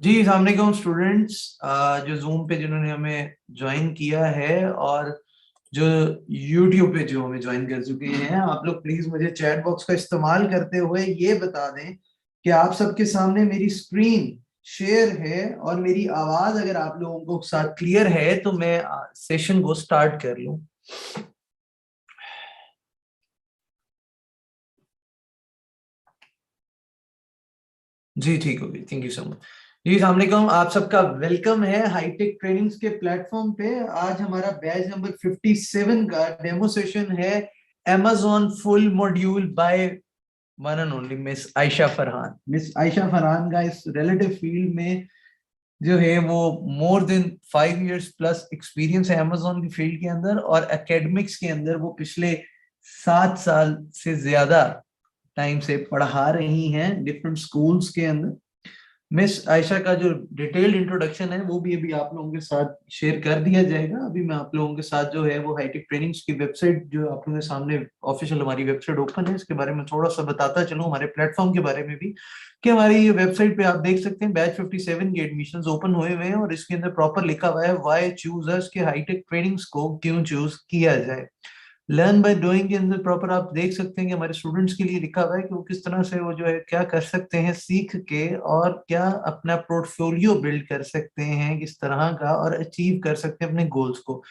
जी सामने को स्टूडेंट्स जो जूम पे जिन्होंने हमें ज्वाइन किया है और जो यूट्यूब पे जो हमें ज्वाइन कर चुके हैं, आप लोग प्लीज मुझे चैट बॉक्स का इस्तेमाल करते हुए ये बता दें कि आप सबके सामने मेरी स्क्रीन शेयर है और मेरी आवाज अगर आप लोगों को साथ क्लियर है तो मैं सेशन को स्टार्ट कर लूं। जी ठीक होगी, थैंक यू सो मच। जी अस्सलाम वालेकुम, आप सबका वेलकम है हाईटेक ट्रेनिंग्स के प्लेटफॉर्म पे। आज हमारा बैच नंबर 57 का डेमो सेशन है Amazon full module by one and only miss Ayesha Farhan. Miss Ayesha Farhan का इस रिलेटिव फील्ड में जो है वो more than 5 years plus experience है अमेजोन की फील्ड के अंदर, और एकेडमिक्स के अंदर वो पिछले 7 साल से ज्यादा टाइम से पढ़ा रही हैं डिफरेंट स्कूल्स के अंदर। मिस आयशा का जो डिटेल्ड इंट्रोडक्शन है वो भी अभी आप लोगों के साथ शेयर कर दिया जाएगा। अभी मैं आप लोगों के साथ जो है वो हाईटेक ट्रेनिंग्स की वेबसाइट जो आप लोगों के सामने ऑफिशियल हमारी वेबसाइट ओपन है, इसके बारे में थोड़ा सा बताता चलूं, हमारे प्लेटफॉर्म के बारे में भी कि हमारी ये वेबसाइट पे आप देख सकते हैं बैच 57 के एडमिशंस ओपन हुए हुए हैं और इसके अंदर प्रॉपर लिखा हुआ है व्हाई चूजर्स के हाईटेक ट्रेनिंग्स को क्यों चूज किया जाए। लर्न बाय डूइंग के अंदर प्रॉपर आप देख सकते हैं कि हमारे स्टूडेंट्स के लिए लिखा हुआ है कि वो किस तरह से वो जो है क्या कर सकते हैं सीख के, और क्या अपना पोर्टफोलियो बिल्ड कर सकते हैं किस तरह का, और अचीव कर सकते हैं अपने गोल्स को।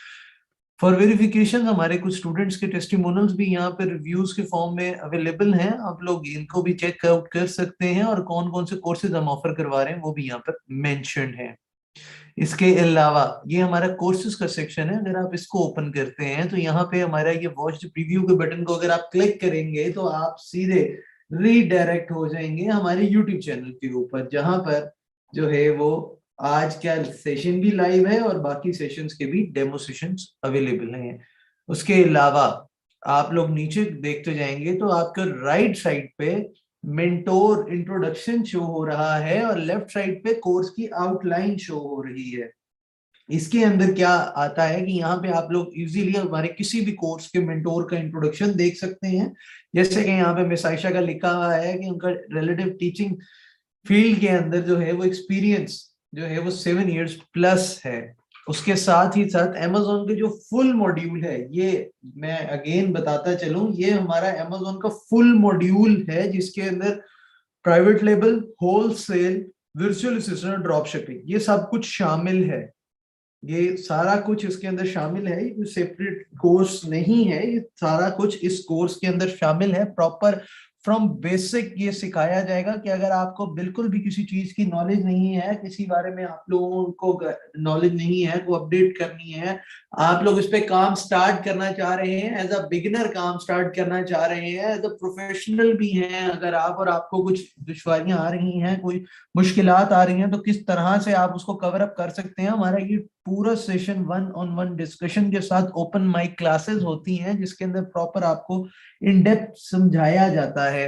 फॉर वेरिफिकेशन हमारे कुछ स्टूडेंट्स के टेस्टिमोनियल्स भी यहाँ पे रिव्यूज के फॉर्म में अवेलेबल हैं, आप लोग इनको भी चेक आउट कर सकते हैं, और कौन कौन से कोर्सेज हम ऑफर करवा रहे हैं वो भी यहाँ पर मेंशन्ड है। इसके अलावा ये हमारा कोर्सेज का सेक्शन है, अगर आप इसको ओपन करते हैं तो यहाँ पे हमारा ये वॉच प्रीव्यू के बटन को अगर आप क्लिक करेंगे तो आप सीधे रीडायरेक्ट हो जाएंगे हमारे यूट्यूब चैनल के ऊपर, जहां पर जो है वो आज का सेशन भी लाइव है और बाकी सेशंस के भी डेमो सेशंस अवेलेबल हैं। उसके अलावा आप लोग नीचे देखते जाएंगे तो आपका राइट साइड पे मेंटोर इंट्रोडक्शन शो हो रहा है और लेफ्ट साइड पे कोर्स की आउटलाइन शो हो रही है। इसके अंदर क्या आता है कि यहाँ पे आप लोग इजीली हमारे किसी भी कोर्स के मेंटोर का इंट्रोडक्शन देख सकते हैं। जैसे कि यहाँ पे मिस आयशा का लिखा हुआ है कि उनका रिलेटिव टीचिंग फील्ड के अंदर जो है वो एक्सपीरियंस जो है वो 7 इयर्स प्लस है। उसके साथ ही साथ अमेजोन के जो फुल मॉड्यूल है, ये मैं अगेन बताता चलूं, ये हमारा अमेजोन का फुल मॉड्यूल है जिसके अंदर private label, wholesale, virtual assistant, drop shipping, ये सब कुछ शामिल है। ये सारा कुछ इसके अंदर शामिल है, ये सेपरेट कोर्स नहीं है, ये सारा कुछ इस कोर्स के अंदर शामिल है। प्रॉपर फ्रॉम बेसिक ये सिखाया जाएगा कि अगर आपको बिल्कुल भी किसी चीज की नॉलेज नहीं है, किसी बारे में आप लोगों को नॉलेज नहीं है, को अपडेट करनी है, आप लोग इस पे काम स्टार्ट करना चाह रहे हैं, एज अ बिगिनर काम स्टार्ट करना चाह रहे हैं, एज अ प्रोफेशनल भी हैं अगर आप, और आपको कुछ दुश्वारियां आ रही हैं, कोई मुश्किलात आ रही हैं, तो किस तरह से आप उसको कवर अप कर सकते हैं। हमारा ये पूरा session one on one discussion के साथ ओपन माइक क्लासेस होती हैं जिसके अंदर प्रॉपर आपको इन डेप्थ समझाया जाता है।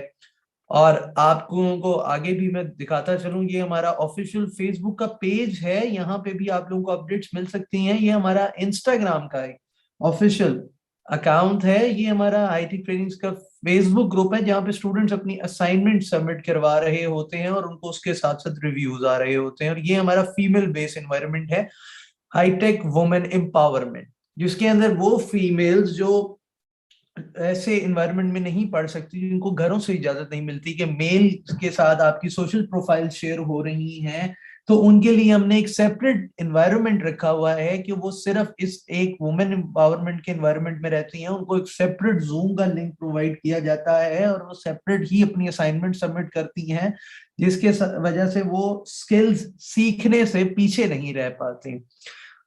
और आपको को आगे भी मैं दिखाता चलूं, ये हमारा ऑफिशियल फेसबुक का पेज है, यहाँ पे भी आप लोगों को अपडेट्स मिल सकती हैं। ये हमारा इंस्टाग्राम का एक ऑफिशियल अकाउंट है, ये हमारा आईटी ट्रेनिंग्स का फेसबुक ग्रुप है जहाँ पे स्टूडेंट्स अपनी असाइनमेंट सबमिट करवा रहे होते हैं और उनको उसके साथ साथ रिव्यूज आ रहे होते हैं। और ये हमारा फीमेल बेस एनवायरनमेंट है, हाईटेक वुमेन एम्पावरमेंट, जिसके अंदर वो फीमेल्स जो ऐसे इन्वायरमेंट में नहीं पढ़ सकती, जिनको घरों से इजाजत नहीं मिलती कि मेल के साथ आपकी सोशल प्रोफाइल शेयर हो रही हैं, तो उनके लिए हमने एक सेपरेट इन्वायरमेंट रखा हुआ है कि वो सिर्फ इस एक वुमेन एम्पावरमेंट के इन्वायरमेंट में रहती हैं। उनको एक सेपरेट जूम का लिंक प्रोवाइड किया जाता है और वो सेपरेट ही अपनी असाइनमेंट सबमिट करती हैं, जिसके वजह से वो स्किल्स सीखने से पीछे नहीं रह पाती।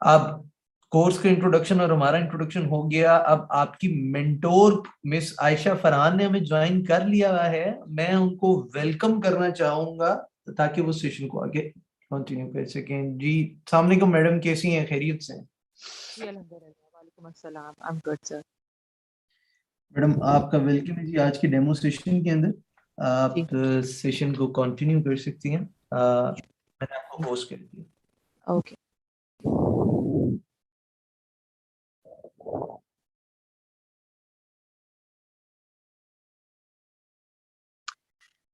अब कोर्स का इंट्रोडक्शन और हमारा इंट्रोडक्शन हो गया, अब आपकी मेंटोर मिस आयशा फरहान ने हमें ज्वाइन कर लिया हुआ है, मैं उनको वेलकम करना चाहूंगा ताकि वो सेशन को आगे कंटिन्यू कर सकें। जी सामने को मैडम, कैसी हैं, खैरियत से हैं? जी अल्हम्दुलिल्लाह, वालेकुम अस्सलाम, I am good sir. Madam आपका वेलकम है जी आज के डेमो सेशन के अंदर। जी आप सेशन को कंटिन्यू कर सकती हैं। मैंने आपको होस्ट कर दिया। ओके।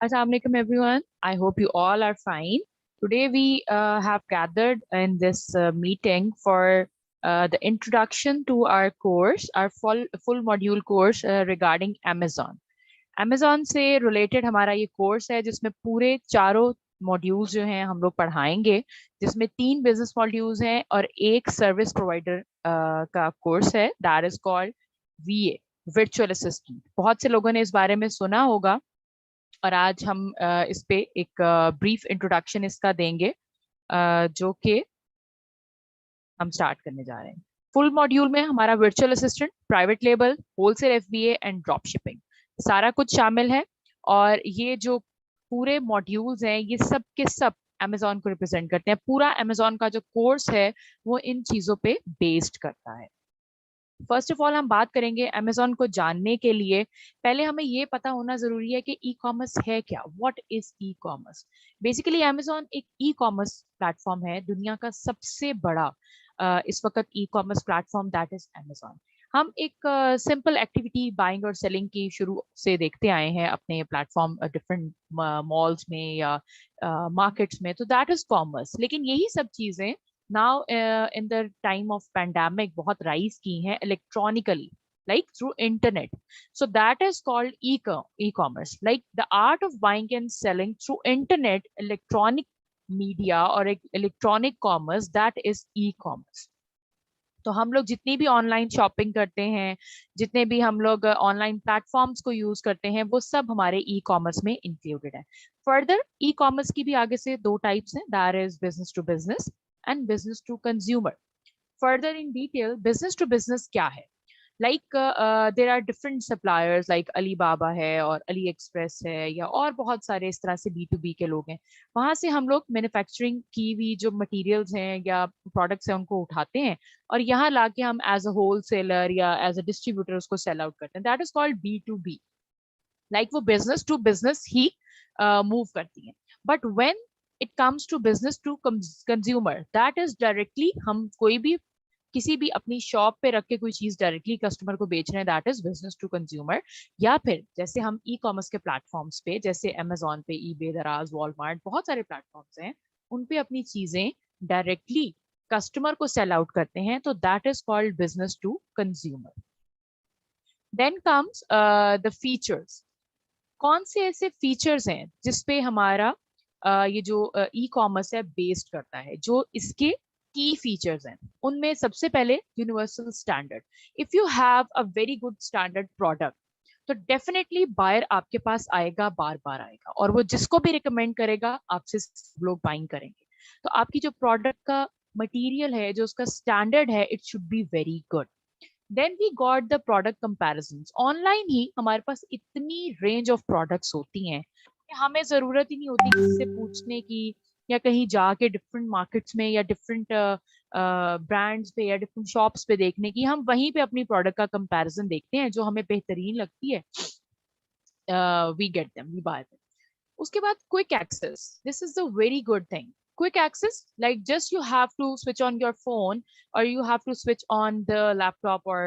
अस्सलाम वालेकुम everyone, I hope you all are fine. Today we have gathered in this meeting for the introduction to our course, our full module course regarding Amazon. Amazon से related हमारा ये कोर्स है जिसमें पूरे चारों मॉड्यूल्स जो हैं हम लोग पढ़ाएंगे, जिसमें 3 बिजनेस मॉड्यूल्स हैं और एक सर्विस प्रोवाइडर का कोर्स है, that is called वीए, virtual assistant. बहुत से लोगों ने इस बारे में सुना होगा और आज हम इस पे एक ब्रीफ इंट्रोडक्शन इसका देंगे, जो कि हम स्टार्ट करने जा रहे हैं। फुल मॉड्यूल में हमारा virtual assistant, private label, wholesale FBA and drop shipping सारा कुछ शामिल है। और ये जो पूरे मॉड्यूल्स हैं ये सब के सब अमेजोन को रिप्रेजेंट करते हैं। पूरा अमेजोन का जो कोर्स है वो इन चीजों पे बेस्ड करता है। फर्स्ट ऑफ ऑल हम बात करेंगे अमेजोन को जानने के लिए पहले हमें ये पता होना जरूरी है कि ई कॉमर्स है क्या। What is e commerce? Basically Amazon एक ई कॉमर्स प्लेटफॉर्म है, दुनिया का सबसे बड़ा इस वक्त e commerce platform, that is Amazon. हम एक सिंपल एक्टिविटी बाइंग और सेलिंग की शुरू से देखते आए हैं अपने प्लेटफॉर्म डिफरेंट मॉल्स में या मार्केट्स में, तो दैट इज कॉमर्स। लेकिन यही सब चीजें now in the time of pandemic बहुत राइज की हैं electronically, like through internet. So that is called e-commerce, like the art of buying and selling through internet, electronic media or electronic commerce, that is e-commerce. तो हम लोग जितनी भी online shopping करते हैं, जितने भी हम लोग ऑनलाइन प्लेटफॉर्म्स को यूज करते हैं, वो सब हमारे ई कॉमर्स में इंक्लूडेड है। फर्दर ई कॉमर्स की भी आगे से 2 टाइप्स हैं, that is business to business and business to consumer. Further in detail, business to business क्या है? Like there are different suppliers like Alibaba है और AliExpress है या और बहुत सारे इस तरह से B2B के लोग हैं। वहां से हम लोग मैन्युफैक्चरिंग की हुई जो मटेरियल्स हैं या प्रोडक्ट्स हैं उनको उठाते हैं और यहाँ लाके हम एज अ होलसेलर या एज अ डिस्ट्रीब्यूटर उसको सेल आउट करते हैं। That is called B2B। Like वो बिजनेस टू बिजनेस ही मूव करती हैं। But when it comes to business to consumer, that is directly हम कोई भी किसी भी अपनी शॉप पे रख के कोई चीज डायरेक्टली कस्टमर को बेच रहे हैं, that is business to consumer. या फिर जैसे हम ई कॉमर्स के प्लेटफॉर्म्स पे जैसे अमेजोन पे, ईबे, दराज, वॉलमार्ट, बहुत सारे प्लेटफॉर्म्स हैं, उन पे अपनी चीजें डायरेक्टली कस्टमर को सेल आउट करते हैं, तो that is called business to consumer. Then comes the features. कौन से ऐसे फीचर्स हैं जिसपे हमारा ये जो ई कॉमर्स है बेस्ड करता है, जो इसके की फीचर्स हैं? उनमें सबसे पहले universal standard. If you have a very good standard product तो डेफिनेटली बायर आपके पास आएगा, बार बार आएगा, और वो जिसको भी रिकमेंड करेगा आपसे लोग बाइंग करेंगे। तो आपकी जो प्रोडक्ट का मटेरियल है, जो उसका स्टैंडर्ड है, it should be very good. Then we got the product comparisons. Online ही हमारे पास इतनी रेंज ऑफ प्रोडक्ट्स होती हैं कि हमें जरूरत ही नहीं होती किसी से पूछने की या कहीं जाके डिफरेंट मार्केट्स में या डिफरेंट ब्रांड्स पे या डिफरेंट शॉप्स पे देखने की। हम वहीं पे अपनी प्रोडक्ट का कंपैरिजन देखते हैं, जो हमें बेहतरीन लगती है we get them, we buy them. उसके बाद quick access, this is the very good thing. quick access, like just you have to switch on your phone or you have to switch on the laptop or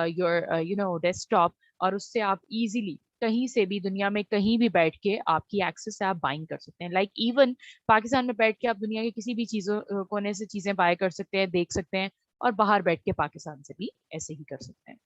your desktop, और उससे आप easily कहीं से भी दुनिया में कहीं भी बैठ के आपकी एक्सेस से आप बाइंग कर सकते हैं। लाइक इवन पाकिस्तान में बैठ के आप दुनिया के किसी भी चीजों कोने से चीजें बाय कर सकते हैं, देख सकते हैं, और बाहर बैठ के पाकिस्तान से भी ऐसे ही कर सकते हैं।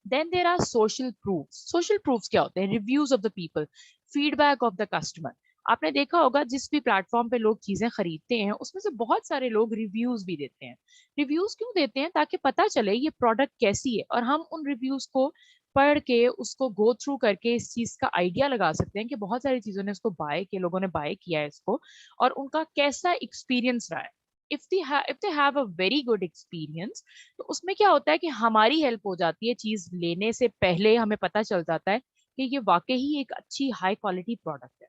Then there are social proofs. Social proofs क्या होते हैं? Reviews of the people, feedback of the customer. आपने देखा होगा जिस भी प्लेटफॉर्म पे लोग चीजें खरीदते हैं उसमें से बहुत सारे लोग रिव्यूज भी देते हैं। रिव्यूज क्यों देते हैं? ताकि पता चले ये प्रोडक्ट कैसी है, और हम उन रिव्यूज को पढ़ के उसको गो थ्रू करके इस चीज का आइडिया लगा सकते हैं कि बहुत सारी चीजों ने इसको बाय किया, लोगों ने बाय किया है इसको, और उनका कैसा एक्सपीरियंस रहा है। If they have a very good experience, तो उसमें क्या होता है कि हमारी हेल्प हो जाती है। चीज लेने से पहले हमें पता चल जाता है कि ये वाकई ही एक अच्छी हाई क्वालिटी प्रोडक्ट है।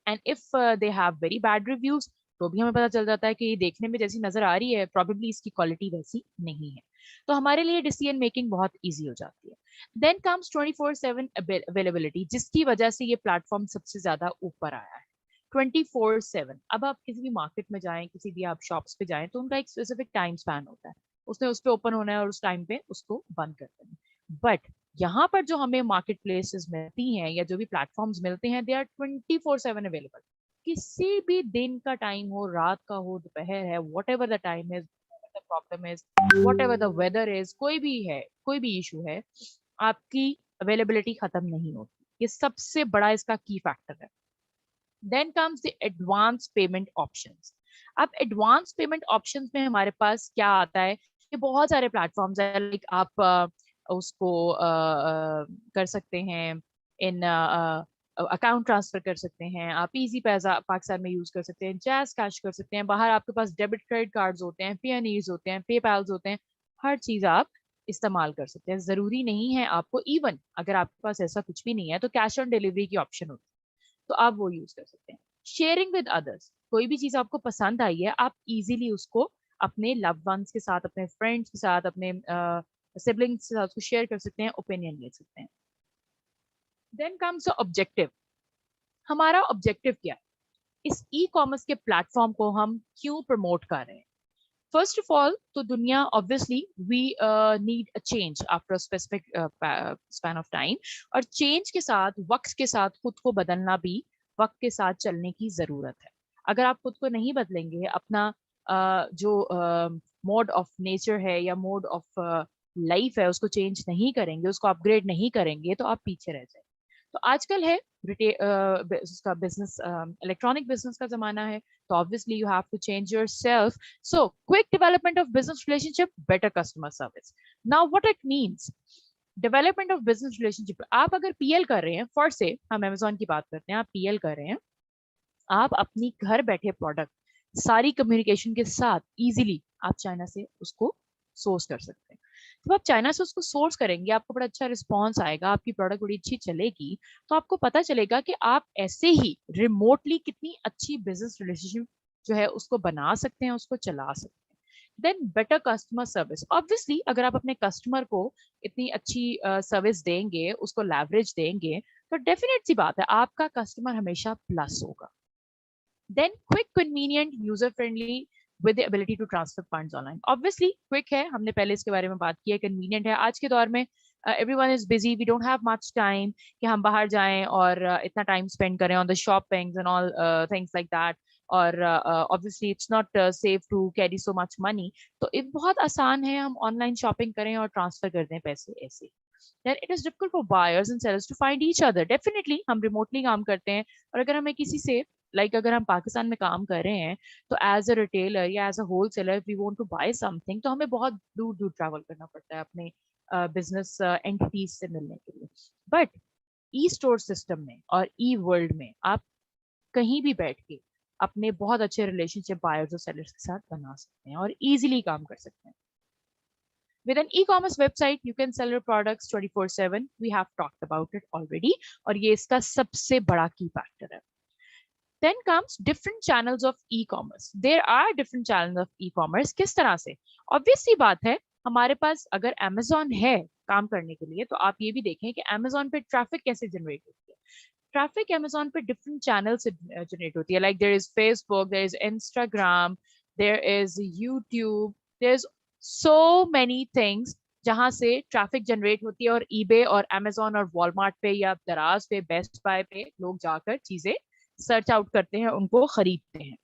And if they have very bad reviews, तो भी हमें पता चल जाता है कि ये देखने में जैसी नजर आ रही है, प्रॉबेबली इसकी क्वालिटी वैसी नहीं है। तो हमारे लिए डिसीजन मेकिंग बहुत इजी हो जाती है। देन कम्स 24/7 अवेलेबिलिटी, जिसकी वजह से ये प्लेटफॉर्म सबसे ज्यादा ऊपर आया है। 24/7। अब आप किसी भी मार्केट में जाएं, किसी भी आप शॉप्स पे जाएं, तो उनका एक स्पेसिफिक टाइम स्पैन होता है, उसने उस पर ओपन होना है और उस टाइम पे उसको बंद कर देना है। बट यहाँ पर जो हमें मार्केट प्लेसेस मिलती हैं या जो भी प्लेटफॉर्म्स मिलते हैं, दे आर 24/7 अवेलेबल। किसी भी दिन का टाइम हो, रात का हो, दोपहर है, whatever the time is, the problem is, whatever the weather is, कोई भी है, कोई भी इशू है, आपकी अवेलेबिलिटी खत्म नहीं होती। ये सबसे बड़ा इसका की फैक्टर है। Then comes the advance payment options. अब एडवांस पेमेंट ऑप्शंस में हमारे पास क्या आता है कि बहुत सारे प्लेटफॉर्म्स है, लाइक आप उसको कर सकते हैं, इन अकाउंट ट्रांसफर कर सकते हैं, आप इजी पैसा पाकिस्तान में यूज कर सकते हैं, जैज कैश कर सकते हैं, बाहर आपके पास डेबिट क्रेडिट कार्ड्स होते हैं, पेनीज होते हैं, पेपैल्स होते हैं, हर चीज आप इस्तेमाल कर सकते हैं। जरूरी नहीं है आपको, इवन अगर आपके पास ऐसा कुछ भी नहीं है तो कैश ऑन डिलीवरी की ऑप्शन होती है, तो आप वो यूज कर सकते हैं। शेयरिंग विद अदर्स, कोई भी चीज आपको पसंद आई है, आप इजीली उसको अपने लव्ड वंस के साथ, अपने फ्रेंड्स के साथ, अपने सिबलिंग्स के साथ उसको शेयर कर सकते हैं, ओपिनियन ले सकते हैं। Then comes objective. हमारा ऑब्जेक्टिव क्या है, इस ई कॉमर्स के प्लेटफॉर्म को हम क्यों प्रमोट कर रहे हैं? फर्स्ट ऑफ ऑल तो दुनिया, obviously we need a change after specific span of time, और चेंज के साथ, वक्त के साथ खुद को बदलना भी वक्त के साथ चलने की जरूरत है। अगर आप खुद को नहीं बदलेंगे, अपना जो मोड ऑफ नेचर है या मोड ऑफ लाइफ है उसको चेंज नहीं करेंगे, उसको अपग्रेड नहीं करेंगे, तो आप पीछे रह जाएंगे। तो आजकल है उसका बिजनेस, इलेक्ट्रॉनिक बिजनेस का जमाना है, तो obviously you have to change yourself. So, quick development of business relationship, better customer service. Now, what it means? Development of business relationship. आप अगर पीएल कर रहे हैं, फॉर से हम अमेजोन की बात करते हैं, आप पीएल कर रहे हैं, आप अपनी घर बैठे प्रोडक्ट सारी कम्युनिकेशन के साथ इजीली आप चाइना से उसको सोर्स कर सकते हैं। जब आप चाइना से उसको सोर्स करेंगे, आपको बड़ा अच्छा रिस्पॉन्स आएगा, आपकी प्रोडक्ट बड़ी अच्छी चलेगी, तो आपको पता चलेगा कि आप ऐसे ही रिमोटली कितनी अच्छी बिजनेस रिलेशनशिप जो है उसको बना सकते हैं, उसको चला सकते हैं। Then better customer service. Obviously अगर आप अपने कस्टमर को इतनी अच्छी सर्विस देंगे, उसको लेवरेज देंगे, तो डेफिनेट सी बात है आपका कस्टमर हमेशा प्लस होगा। Then quick, convenient, user friendly with the ability to transfer funds online. Obviously quick है, हमने पहले इसके बारे में बात की है, convenient है। आज के दौर में everyone is busy, we don't have much time कि हम बाहर जाएं और इतना time spend करें on the shoppings and all things like that, और obviously it's not safe to carry so much money, तो ये बहुत आसान है, हम ऑनलाइन शॉपिंग करें और ट्रांसफर कर दें पैसे ऐसे। Then it is difficult for buyers and sellers to find each other. Definitely हम remotely काम करते हैं, और अगर हमें किसी से, लाइक अगर हम पाकिस्तान में काम कर रहे हैं, तो एज अ रिटेलर या as a wholesaler we want to buy something, तो हमें बहुत दूर दूर ट्रैवल करना पड़ता है अपने बिजनेस एंटिटीज से मिलने के लिए। बट ई स्टोर सिस्टम में और ई वर्ल्ड में आप कहीं भी बैठ के अपने बहुत अच्छे रिलेशनशिप बायर्स और सेलर्स के साथ बना सकते हैं और इजीली काम कर सकते हैं। With an e-commerce website, you can sell your products 24/7. We have talked about it already, और ये इसका सबसे बड़ा की फैक्टर है। Then comes different channels of e-commerce. There are different channels of e-commerce. किस तरह से? Obvious सी बात है, हमारे पास अगर Amazon है काम करने के लिए, तो आप ये भी देखें कि Amazon पे ट्रैफिक कैसे जनरेट होती है। ट्रैफिक Amazon पे डिफरेंट चैनल से जनरेट होती है, like there is Facebook, there is Instagram, there is YouTube, there is so many things जहां से ट्रैफिक जनरेट होती है, और ईबे और Amazon और वॉलमार्ट पे या दराज पे, बेस्ट बाय पे लोग जाकर चीजें सर्च आउट करते हैं, उनको खरीदते हैं।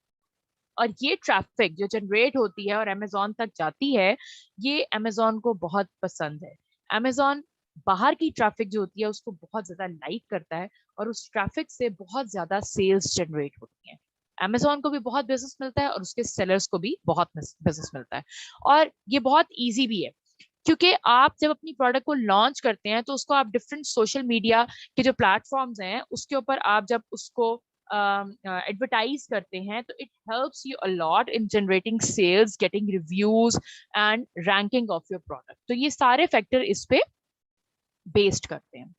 और ये ट्रैफिक जो जनरेट होती है और अमेजोन तक जाती है, ये अमेजोन को बहुत पसंद है। अमेजोन बाहर की ट्रैफिक जो होती है उसको बहुत ज्यादा लाइक करता है, और उस ट्रैफिक से बहुत ज्यादा सेल्स जनरेट होती हैं। अमेजोन को भी बहुत बिजनेस मिलता है और उसके सेलर्स को भी बहुत बिजनेस मिलता है। और ये बहुत ईजी भी है, क्योंकि आप जब अपनी प्रोडक्ट को लॉन्च करते हैं तो उसको आप डिफरेंट सोशल मीडिया के जो प्लेटफॉर्म्स हैं उसके ऊपर आप जब उसको एडवर्टाइज करते हैं, तो it helps you a lot in generating sales, getting reviews and ranking of your product. तो ये सारे फैक्टर इस पे बेस्ड करते हैं।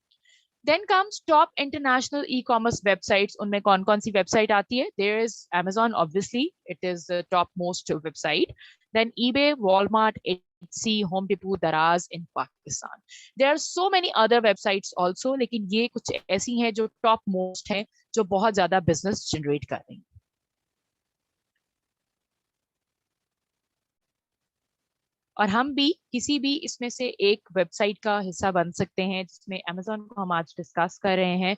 Then comes top international e-commerce websites. उनमें कौन कौन सी वेबसाइट आती है? There is Amazon, obviously, it is the top most website. Then eBay, Walmart, Etsy, Home Depot, Daraz in Pakistan. There are so many other websites also, लेकिन ये कुछ ऐसी हैं जो top most हैं, जो बहुत ज्यादा business generate कर रही हैं। और हम भी किसी भी इसमें से एक वेबसाइट का हिस्सा बन सकते हैं, जिसमें Amazon को हम आज डिस्कस कर रहे हैं।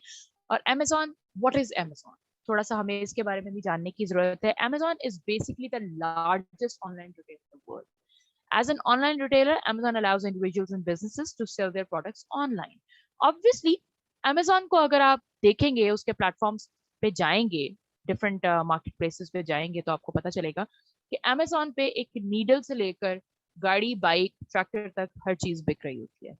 और Amazon, व्हाट इज Amazon? थोड़ा सा हमें इसके बारे में भी जानने की जरूरत है। Amazon is basically the largest online retailer in the world. As an online retailer, Amazon allows individuals and businesses to sell their products online. Obviously, Amazon को अगर आप देखेंगे, उसके प्लेटफॉर्म्स पे जाएंगे, डिफरेंट मार्केट प्लेसेस पे जाएंगे, तो आपको पता चलेगा कि Amazon पे एक नीडल से लेकर गाड़ी, बाइक, ट्रैक्टर तक हर चीज बिक रही होती है।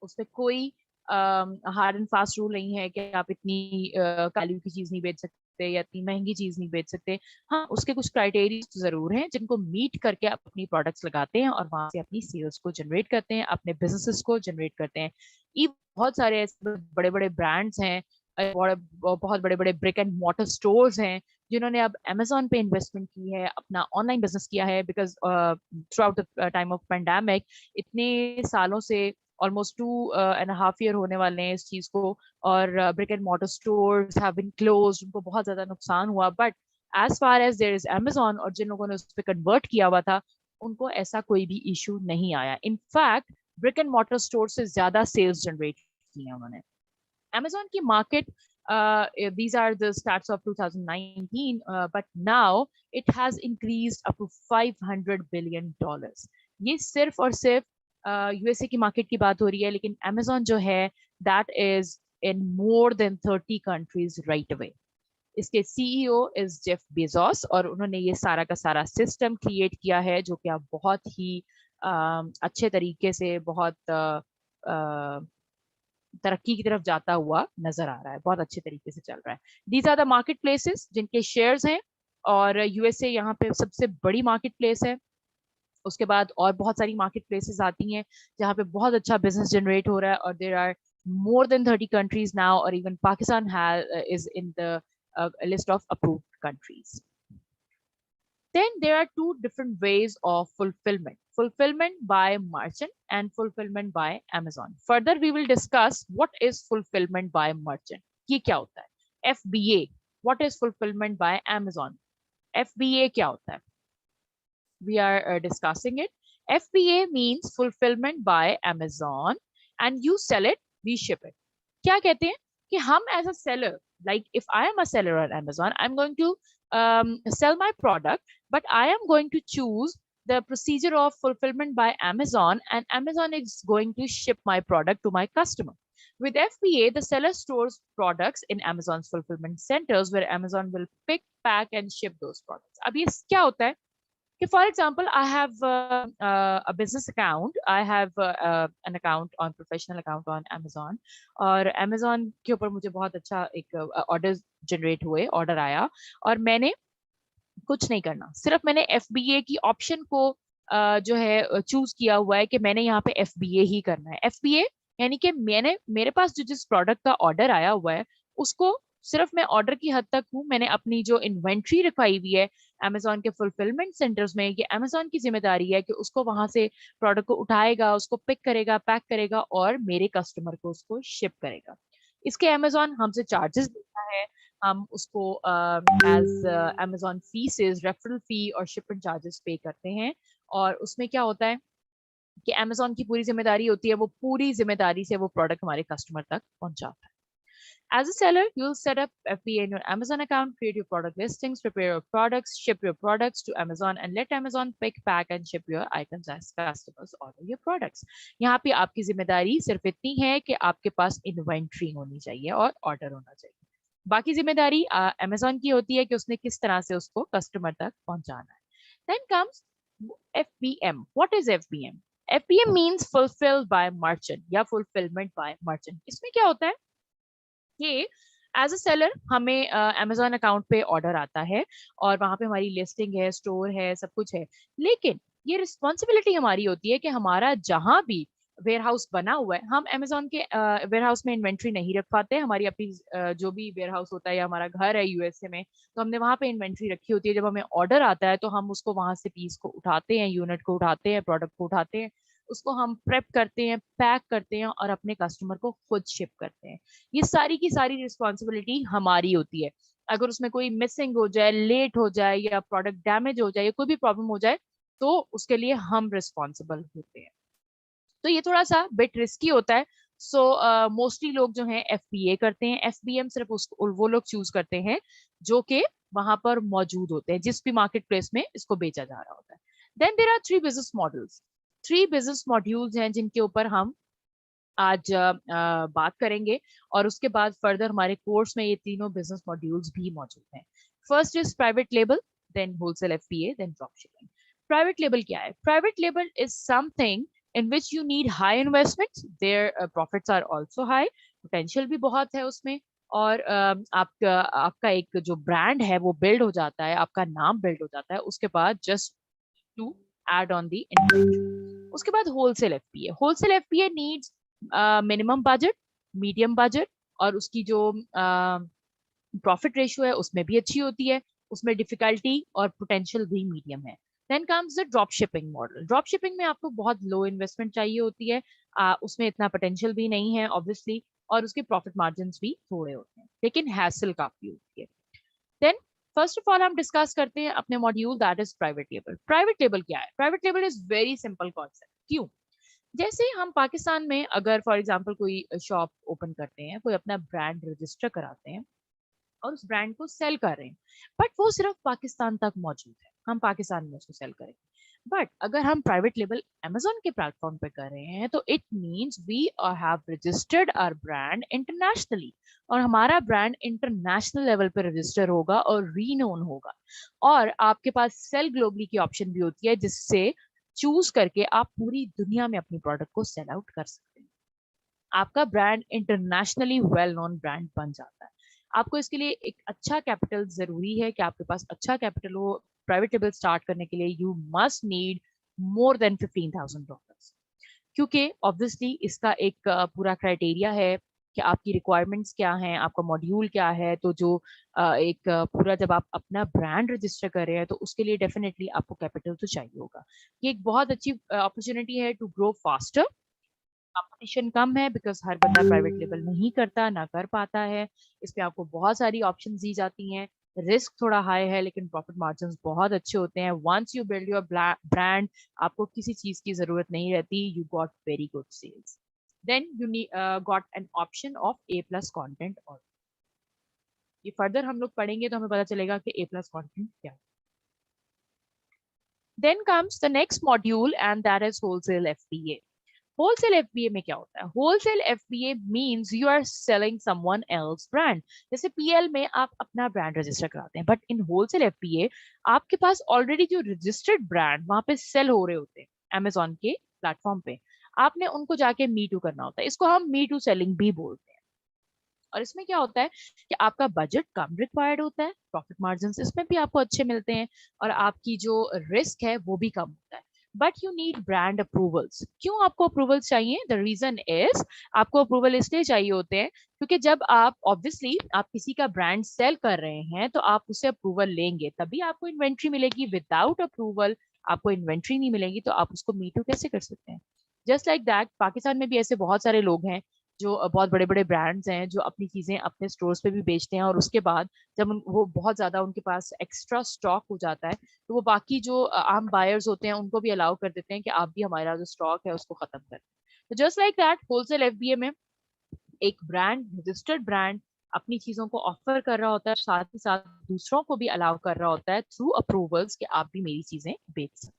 उसमें कोई हार्ड एंड फास्ट रूल नहीं है कि आप इतनी वैल्यू की चीज नहीं बेच सकते या इतनी महंगी चीज नहीं बेच सकते। हाँ, उसके कुछ क्राइटेरिया जरूर हैं जिनको मीट करके आप अपनी प्रोडक्ट्स लगाते हैं और वहां से अपनी सेल्स को जनरेट करते हैं, अपने बिजनेसेस को जनरेट करते हैं। ये बहुत सारे ऐसे बड़े बड़े ब्रांड्स हैं, बहुत बड़े बड़े ब्रिक एंड मॉर्टर स्टोर्स हैं जिन्होंने अब Amazon पे इन्वेस्टमेंट की है, अपना ऑनलाइन बिजनेस किया है, because through out the time of pandemic इतने सालों से ऑलमोस्ट 2.5 ईयर होने वाले हैं इस चीज को, और brick and mortar stores have been closed, उनको बहुत ज्यादा नुकसान हुआ। But as far as there is Amazon, और जिन लोगों ने उस पर कन्वर्ट किया हुआ था, उनको ऐसा कोई भी इशू नहीं आया। In fact brick and mortar store से ज्यादा सेल्स जनरेट की है उन्होंने। Amazon की market, these are the stats of 2019, but now it has increased up to $500 billion. ये सिर्फ और सिर्फ यूएसए की मार्केट की बात हो रही है, लेकिन Amazon जो है that is in more than 30 countries right away. इसके सीईओ इज जेफ बेजोस, और उन्होंने ये सारा का सारा सिस्टम क्रिएट किया है जो कि आप बहुत ही अच्छे तरीके से, बहुत तरक्की की तरफ जाता हुआ नजर आ रहा है, बहुत अच्छे तरीके से चल रहा है। These are the market places जिनके शेयर्स हैं, और यूएसए यहाँ पे सबसे बड़ी मार्केट प्लेस है। उसके बाद और बहुत सारी मार्केट प्लेसेस आती हैं जहाँ पे बहुत अच्छा बिजनेस जनरेट हो रहा है, और there are more than 30 countries now, or even Pakistan is in the list of approved countries. Then there are two different ways of fulfillment: fulfillment by merchant and fulfillment by Amazon. Further, we will discuss what is fulfillment by merchant. ये क्या होता है? FBA, what is fulfillment by Amazon? FBA क्या होता है? We are discussing it. FBA means fulfillment by Amazon, and you sell it, we ship it. क्या कहते हैं कि हम as a seller, like if I am a seller on Amazon, I'm going to sell my product, but I am going to choose the procedure of fulfillment by Amazon, and Amazon is going to ship my product to my customer. With FBA, the seller stores products in Amazon's fulfillment centers, where Amazon will pick, pack, and ship those products. अब ये क्या होता है कि for example, I have a business account, I have an account on professional account on Amazon, और Amazon के ऊपर मुझे बहुत अच्छा एक ऑर्डर जनरेट हुए, ऑर्डर आया, और मैंने कुछ नहीं करना, सिर्फ मैंने FBA की ऑप्शन को जो है चूज किया हुआ है कि मैंने यहाँ पे FBA ही करना है। FBA यानी कि मेरे पास जो जिस प्रोडक्ट का ऑर्डर आया हुआ है उसको सिर्फ मैं ऑर्डर की हद तक हूँ, मैंने अपनी जो इन्वेंट्री रखवाई हुई है Amazon के फुलफिलमेंट सेंटर्स में, ये Amazon की जिम्मेदारी है कि उसको वहां से प्रोडक्ट को उठाएगा, उसको पिक करेगा, पैक करेगा और मेरे कस्टमर को उसको शिप करेगा। इसके Amazon हमसे चार्जेस देता है, हम उसको as Amazon fees, referral fee और शिपमेंट चार्जेस पे करते हैं, और उसमें क्या होता है कि Amazon की पूरी जिम्मेदारी होती है, वो पूरी जिम्मेदारी से वो प्रोडक्ट हमारे कस्टमर तक पहुंचाता है। As a seller, you'll set up FBA in your Amazon account, create your product listings, prepare your products, ship your products to Amazon, and let Amazon pick, pack, and ship your items as customers order your products. यहाँ पे आपकी जिम्मेदारी सिर्फ इतनी है कि आपके पास inventory होनी चाहिए और ऑर्डर होना चाहिए। बाकी जिम्मेदारी Amazon की होती है कि उसने किस तरह से उसको कस्टमर तक पहुंचाना है। Then comes FBM. What is FBM? FBM means fulfilled by merchant या fulfillment by merchant. इसमें क्या होता है कि एज अ सेलर हमें Amazon अकाउंट पे ऑर्डर आता है और वहां पे हमारी लिस्टिंग है, स्टोर है, सब कुछ है, लेकिन ये रिस्पॉन्सिबिलिटी हमारी होती है कि हमारा जहां भी वेयर हाउस बना हुआ है, हम Amazon के वेयर हाउस में इन्वेंट्री नहीं रख पाते। हमारी अपनी जो भी वेयर हाउस होता है या हमारा घर है यूएसए में, तो हमने वहां पे इन्वेंट्री रखी होती है। जब हमें ऑर्डर आता है तो हम उसको वहां से पीस को उठाते हैं, यूनिट को उठाते हैं, प्रोडक्ट को उठाते हैं, उसको हम प्रेप करते हैं, पैक करते हैं और अपने कस्टमर को खुद शिप करते हैं। ये सारी की सारी रिस्पॉन्सिबिलिटी हमारी होती है। अगर उसमें कोई मिसिंग हो जाए, लेट हो जाए या प्रोडक्ट डैमेज हो जाए या कोई भी प्रॉब्लम हो जाए तो उसके लिए हम रिस्पॉन्सिबल होते हैं। तो ये थोड़ा सा बिट रिस्की होता है, सो मोस्टली लोग जो हैं FBA करते हैं। FBM सिर्फ उसको वो लोग चूज करते हैं जो कि वहां पर मौजूद होते हैं, जिस भी मार्केट प्लेस में इसको बेचा जा रहा होता है। Then there are 3 business models. 3 business modules हैं जिनके ऊपर हम आज बात करेंगे, और उसके बाद फर्दर हमारे कोर्स में ये तीनों बिजनेस मॉड्यूल्स भी मौजूद हैं। First is private label, then wholesale FBA, then drop shipping. Private label क्या है? Private label is something in which you need high investments. Their profits are also high, potential भी बहुत है उसमें, और आपका आपका एक जो ब्रांड है वो बिल्ड हो जाता है, आपका नाम बिल्ड हो जाता है उसके बाद, just to add on the inventory. उसके बाद wholesale FBA। Wholesale FBA needs minimum budget, medium budget, और उसकी जो प्रॉफिट रेशियो है उसमें भी अच्छी होती है, उसमें डिफिकल्टी और पोटेंशियल भी मीडियम है। Then comes the drop shipping model. Drop shipping में आपको बहुत लो इन्वेस्टमेंट चाहिए होती है, उसमें इतना पोटेंशियल भी नहीं है ऑब्वियसली, और उसके प्रॉफिट मार्जिन भी थोड़े होते हैं, लेकिन हैसल काफी होती है। देन फर्स्ट ऑफ ऑल हम डिस्कस करते हैं अपने module, that is private label. Private label क्या है? Private label is very simple concept. क्यों? जैसे हम पाकिस्तान में अगर फॉर एग्जांपल कोई शॉप ओपन करते हैं, कोई अपना ब्रांड रजिस्टर कराते हैं और उस ब्रांड को सेल कर रहे हैं, बट वो सिर्फ पाकिस्तान तक मौजूद है, हम पाकिस्तान में उसको सेल करेंगे। बट अगर हम प्राइवेट लेबल Amazon के प्लेटफॉर्म पे कर रहे हैं, तो it means we have registered our brand internationally, और हमारा ब्रांड इंटरनेशनल लेवल पे रजिस्टर होगा और रीनोन होगा, और आपके पास सेल ग्लोबली की ऑप्शन भी होती है, जिससे चूज करके आप पूरी दुनिया में अपनी प्रोडक्ट को सेल आउट कर सकते हैं। आपका brand internationally well known brand बन जाता है। आपको इसके लिए एक अच्छा कैपिटल जरूरी है कि आपके पास अच्छा कैपिटल हो। प्राइवेट लेबल स्टार्ट करने के लिए you must need more than $15,000, क्योंकि ऑब्वियसली इसका एक पूरा क्राइटेरिया है कि आपकी रिक्वायरमेंट्स क्या हैं, आपका मॉड्यूल क्या है। तो जो एक पूरा, जब आप अपना ब्रांड रजिस्टर कर रहे हैं तो उसके लिए डेफिनेटली आपको कैपिटल तो चाहिए होगा। ये एक बहुत अच्छी अपॉर्चुनिटी है टू ग्रो फास्टर। कंपटीशन कम है बिकॉज हर बंदा प्राइवेट लेवल नहीं करता, ना कर पाता है। इस पे आपको बहुत सारी ऑप्शंस दी जाती हैं। रिस्क थोड़ा हाई है लेकिन प्रॉफिट मार्जिन बहुत अच्छे होते हैं। Once you build your brand, आपको किसी चीज की जरूरत नहीं रहती, you got very good sales. Then you got an option of A+ content. और ये फर्दर हम लोग पढ़ेंगे तो हमें पता चलेगा कि A+ कंटेंट क्या है। Then comes the next module and that is wholesale FBA। Wholesale FBA में क्या होता है? Wholesale FBA means you are selling someone else brand. जैसे PL में आप अपना ब्रांड रजिस्टर कराते हैं, बट इन होलसेल FBA आपके पास ऑलरेडी जो रजिस्टर्ड ब्रांड वहां पे सेल हो रहे होते हैं Amazon के प्लेटफॉर्म पे, आपने उनको जाके मी टू करना होता है। इसको हम मी टू सेलिंग भी बोलते हैं। और इसमें क्या होता है कि आपका बजट कम रिक्वायर्ड होता है, प्रॉफिट मार्जिन इसमें भी आपको अच्छे मिलते हैं, और आपकी जो रिस्क है वो भी कम होता है। But you need brand approvals. क्यों आपको अप्रूवल्स चाहिए? द रीजन इज, आपको अप्रूवल इसलिए चाहिए होते हैं क्योंकि जब आप ऑब्वियसली आप किसी का ब्रांड सेल कर रहे हैं तो आप उससे अप्रूवल लेंगे, तभी आपको इन्वेंट्री मिलेगी। विदाउट अप्रूवल आपको इन्वेंट्री नहीं मिलेगी, तो आप उसको मी टू कैसे कर सकते हैं? जस्ट लाइक दैट, पाकिस्तान में भी ऐसे बहुत सारे लोग हैं जो बहुत बड़े बड़े ब्रांड्स हैं जो अपनी चीजें अपने स्टोर्स पे भी बेचते हैं, और उसके बाद जब वो बहुत ज्यादा उनके पास एक्स्ट्रा स्टॉक हो जाता है, तो वो बाकी जो आम बायर्स होते हैं उनको भी अलाउ कर देते हैं कि आप भी हमारा जो स्टॉक है उसको खत्म कर दें। तो just like that, wholesale FBA में एक ब्रांड, रजिस्टर्ड ब्रांड, अपनी चीजों को ऑफर कर रहा होता है, साथ ही साथ दूसरों को भी अलाउ कर रहा होता है थ्रू अप्रूवल्स कि आप भी मेरी चीजें बेच सकते।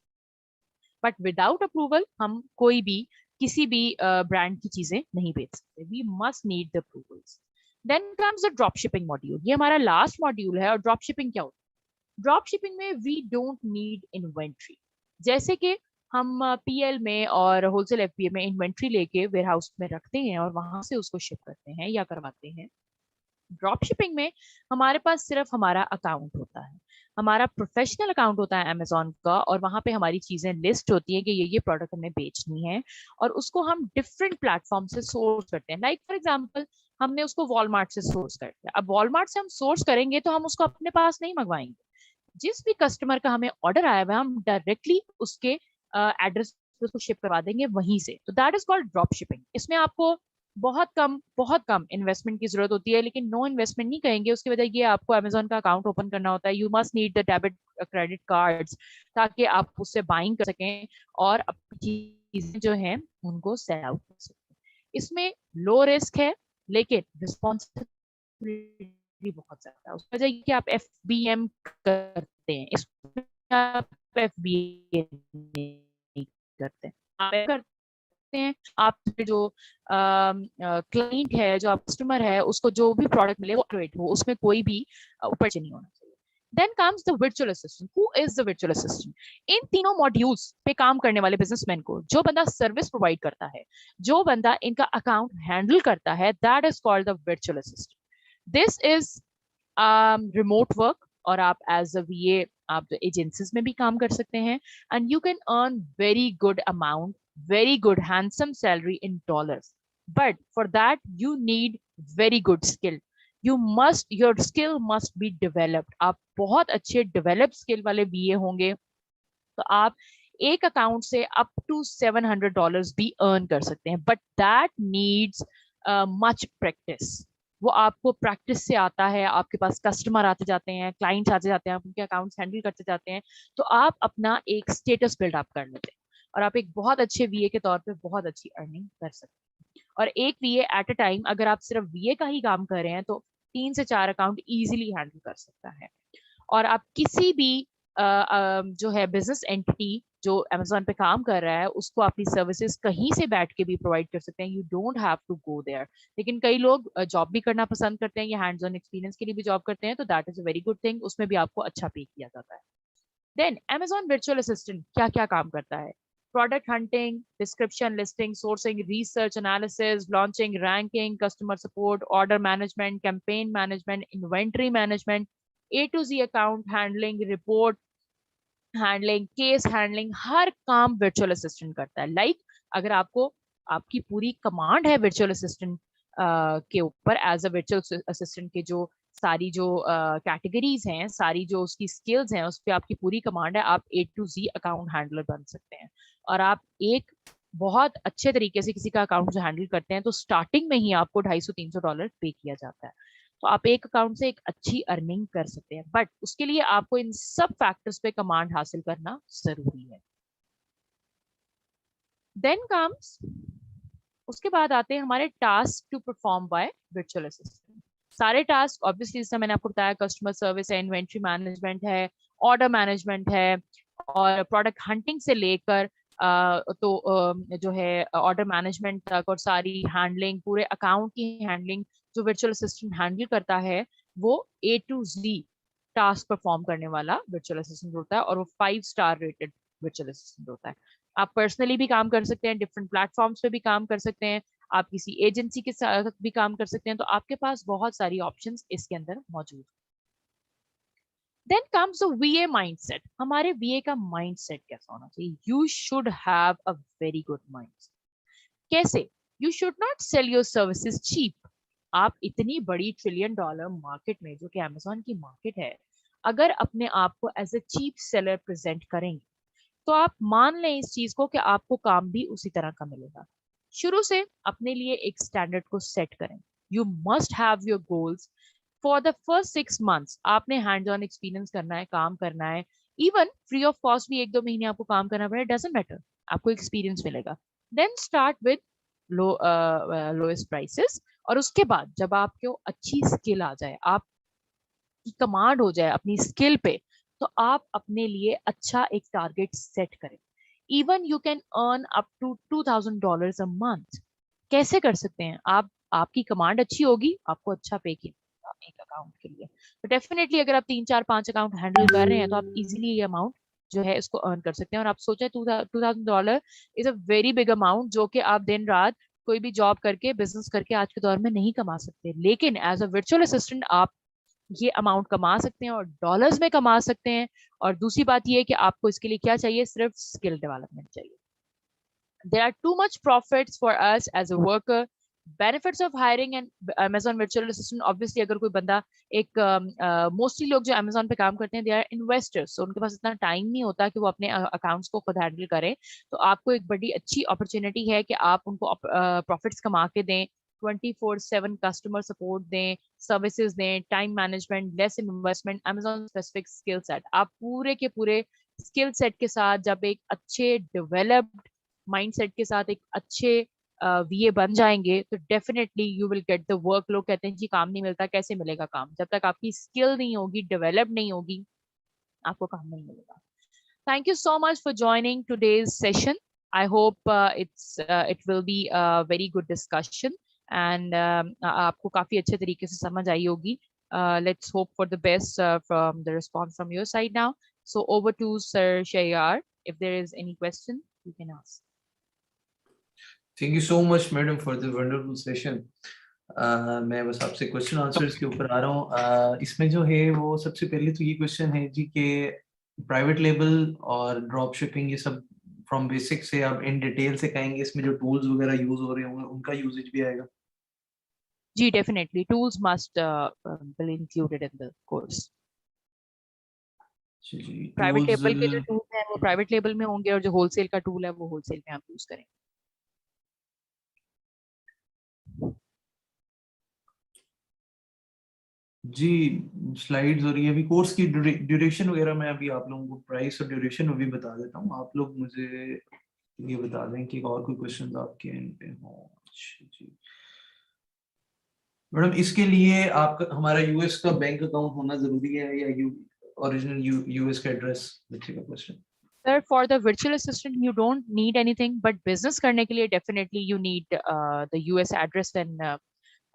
बट विदाउट अप्रूवल हम कोई भी किसी भी ब्रांड की चीजें नहीं बेच सकते। We must need the approvals. Then comes the drop shipping module. ये हमारा लास्ट मॉड्यूल है। और ड्रॉप शिपिंग क्या होता है? ड्रॉप शिपिंग में वी डोंट नीड इन्वेंट्री। जैसे कि हम PL में और होलसेल FBA में इन्वेंट्री लेके वेयर हाउस में रखते हैं और वहां से उसको शिप करते हैं या करवाते हैं। ड्रॉप शिपिंग में हमारे पास सिर्फ हमारा अकाउंट होता है, हमारा प्रोफेशनल अकाउंट होता है Amazon का, और वहां पे हमारी चीजें लिस्ट होती है कि ये प्रोडक्ट हमें बेचनी है, और उसको हम डिफरेंट प्लेटफॉर्म से सोर्स करते हैं। लाइक फॉर एग्जांपल, हमने उसको वॉलमार्ट से सोर्स कर दिया। अब वॉलमार्ट से हम सोर्स करेंगे तो हम उसको अपने पास नहीं मंगवाएंगे। जिस भी कस्टमर का हमें ऑर्डर आया हुआ है, हम डायरेक्टली उसके एड्रेस पे उसको शिप करवा देंगे वहीं से। तो that is called drop shipping. इसमें आपको बहुत कम इन्वेस्टमेंट की जरूरत होती है, लेकिन नो इन्वेस्टमेंट नहीं कहेंगे। उसकी वजह ये, आपको अमेजोन का अकाउंट ओपन करना होता है। You must need the debit credit cards, ताकि आप उससे बाइंग कर सकें और अपनी चीजें जो हैं उनको सेल आउट कर सकें। इसमें लो रिस्क है लेकिन रिस्पॉन्सिबिलिटी बहुत ज्यादा है। उस वजह कि आप FBM करते हैं, इसमें आप FBA नहीं करते, आप करते हैं आप जो क्लाइंट है, जो आप कस्टमर है, उसको जो भी प्रोडक्ट मिले वो हो, उसमें कोई भी ऊपर नहीं होना चाहिए। Then comes the virtual assistant. Who is the virtual assistant? इन तीनों मॉड्यूल्स पे काम करने वाले बिजनेसमैन को, जो बंदा सर्विस प्रोवाइड करता है, जो बंदा इनका अकाउंट हैंडल करता है, that is called the virtual assistant. This is remote work, और आप एज अ VA आप एजेंसीज में भी काम कर सकते हैं, and you can earn very good amount, very good handsome salary in dollars, but for that you need very good skill. Your skill must be developed. आप बहुत अच्छे डेवलप स्किल वाले VA होंगे तो आप एक अकाउंट से अप टू $700 भी अर्न कर सकते हैं, but that needs much practice. वो आपको प्रैक्टिस से आता है, आपके पास कस्टमर आते जाते हैं, क्लाइंट्स आते जाते हैं, आप उनके अकाउंट्स हैंडल करते जाते हैं, तो आप अपना एक स्टेटस बिल्ड अप कर लेते हैं और आप एक बहुत अच्छे VA के तौर पे बहुत अच्छी अर्निंग कर सकते हैं. और एक VA एट अ टाइम, अगर आप सिर्फ VA का ही काम कर रहे हैं तो 3 से 4 अकाउंट इजीली हैंडल कर सकता है. और आप किसी भी जो है बिजनेस एंटिटी जो Amazon पे काम कर रहा है, उसको अपनी सर्विसेज कहीं से बैठ के भी प्रोवाइड कर सकते हैं. You don't have to go there. लेकिन कई लोग जॉब भी करना पसंद करते हैं या हैंड्स ऑन एक्सपीरियंस के लिए भी जॉब करते हैं, तो that is a very good thing. उसमें भी आपको अच्छा पे किया जाता है. देन Amazon वर्चुअल असिस्टेंट क्या क्या काम करता है? Product hunting, description, listing, sourcing, research analysis, launching, ranking, customer support, order management, campaign management, inventory management, A to Z account handling, report handling, case handling, हर काम वर्चुअल असिस्टेंट करता है. अगर आपको आपकी पूरी कमांड है वर्चुअल असिस्टेंट के ऊपर, एज अ वर्चुअल असिस्टेंट के जो सारी जो कैटेगरीज हैं, सारी जो उसकी स्किल्स हैं, उस पर आपकी पूरी कमांड है, आप A to Z account handler बन सकते हैं. और आप एक बहुत अच्छे तरीके से किसी का अकाउंट जो हैंडल करते हैं तो स्टार्टिंग में ही आपको $250-300 पे किया जाता है. तो आप एक अकाउंट से एक अच्छी अर्निंग कर सकते हैं, बट उसके लिए आपको इन सब फैक्टर्स पे कमांड हासिल करना जरूरी है. देन कम्स, उसके बाद आते हैं हमारे task to perform by virtual assistant. सारे टास्क ऑब्वियसली, जैसे मैंने आपको बताया, कस्टमर सर्विस है, इन्वेंट्री मैनेजमेंट है, ऑर्डर मैनेजमेंट है, और प्रोडक्ट हंटिंग से लेकर जो है ऑर्डर मैनेजमेंट तक, और सारी हैंडलिंग, पूरे अकाउंट की हैंडलिंग जो वर्चुअल असिस्टेंट हैंडल करता है, वो A to Z task perform करने वाला वर्चुअल असिस्टेंट होता है, और वो 5 स्टार रेटेड वर्चुअल असिस्टेंट होता है. आप पर्सनली भी काम कर सकते हैं, डिफरेंट प्लेटफॉर्म्स पे भी काम कर सकते हैं, आप किसी एजेंसी के साथ भी काम कर सकते हैं, तो आपके पास बहुत सारी ऑप्शंस इसके अंदर मौजूद. Then comes the VA mindset. हमारे VA का माइंडसेट कैसा होना चाहिए? You should have a very good mindset. कैसे? You should not sell your services cheap. आप इतनी बड़ी $1 ट्रिलियन मार्केट में, जो कि Amazon की मार्केट है, अगर अपने आप को as a cheap seller present करेंगे तो आप मान लें इस चीज को कि आपको काम भी उसी तरह का मिलेगा. शुरू से अपने लिए एक स्टैंडर्ड को सेट करें. You must have your goals. For the first 6 months आपने हैंड्स ऑन एक्सपीरियंस करना है, काम करना है, इवन फ्री ऑफ कॉस्ट भी 1-2 महीने आपको काम करना पड़े, डजंट मैटर, आपको एक्सपीरियंस मिलेगा. Then start with lowest prices, और उसके बाद जब आपको अच्छी स्किल आ जाए, आपकी कमांड हो जाए अपनी स्किल पे, तो आप अपने लिए अच्छा एक टारगेट सेट करें. Even you can earn up to $2,000 a month. कैसे कर सकते हैं आप? आपकी कमांड अच्छी होगी, आपको अच्छा पे किया एक अकाउंट के लिए, तो डेफिनेटली अगर आप 3-4-5 अकाउंट हैंडल कर रहे हैं तो आप इजीली ये अमाउंट जो है इसको अर्न कर सकते हैं. और आप सोचें, $2,000 is a very big amount, जो कि आप दिन रात कोई भी जॉब करके, बिजनेस करके आज के दौर में नहीं कमा सकते. लेकिन एज अ वर्चुअल असिस्टेंट आप ये अमाउंट कमा सकते हैं, और डॉलर्स में कमा सकते हैं. और दूसरी बात ये है कि आपको इसके लिए क्या चाहिए? सिर्फ स्किल डेवलपमेंट चाहिए. There are too much profits for us as a worker. Benefits of hiring an Amazon virtual assistant. Obviously, अगर कोई बंदा एक मोस्टली लोग जो Amazon पे काम करते हैं, they are investors, so उनके पास इतना टाइम नहीं होता कि वो अपने अकाउंट्स को खुद हैंडल करें. तो आपको एक बड़ी अच्छी अपॉर्चुनिटी है कि आप उनको प्रॉफिट्स कमा के दें, 24/7 कस्टमर सपोर्ट दें, सर्विसेज दें, time management, less investment, Amazon specific skill set. आप पूरे के पूरे स्किल सेट के साथ जब एक अच्छे डेवलप्ड माइंडसेट के साथ एक अच्छे VA बन जाएंगे तो definitely you will get the work. लोग कहते हैं जी काम नहीं मिलता, कैसे मिलेगा काम? जब तक आपकी स्किल नहीं होगी, डेवलप नहीं होगी, आपको काम नहीं मिलेगा। Thank you so much for joining today's session. I hope it will be a very good discussion and आपको काफी अच्छे तरीके से समझ आई होगी. Let's hope for the best from the response from your side now. So over to Sir Shayar. If there is any question, you can ask. Thank you so much, madam, for the wonderful session. मैं बस आपसे question answers के ऊपर आ रहा हूँ। इसमें जो है वो सबसे पहले तो ये क्वेश्चन है जी कि प्राइवेट लेबल और ड्रॉप शिपिंग ये सब फ्रॉम बेसिक से आप इन डिटेल से कहेंगे, इसमें जो टूल्स वगैरह यूज हो रहे होंगे उनका यूजेज भी आएगा? जी definitely tools must be included in the course. जी प्राइवेट टूल्स। लेबल के जो टूल्स हैं वो प्राइवेट लेबल में होंगे और जो होलसेल का टूल है वो होलसेल में आप यूज करेंगे. जी स्लाइड्स और ये अभी कोर्स की ड्यूरेशन वगैरह मैं अभी आप लोगों को प्राइस और ड्यूरेशन भी बता देता हूँ। आप लोग मुझे ये बता दें कि और कोई क्वेश्चंस आपके इन पे हो। जी मैडम, इसके लिए आपका हमारा यूएस का बैंक अकाउंट होना जरूरी है या ओरिजिनल यूएस का एड्रेस? बच्चे का question. Sir, for the virtual assistant, you don't need anything, but business करने के लिए definitely you need the US address and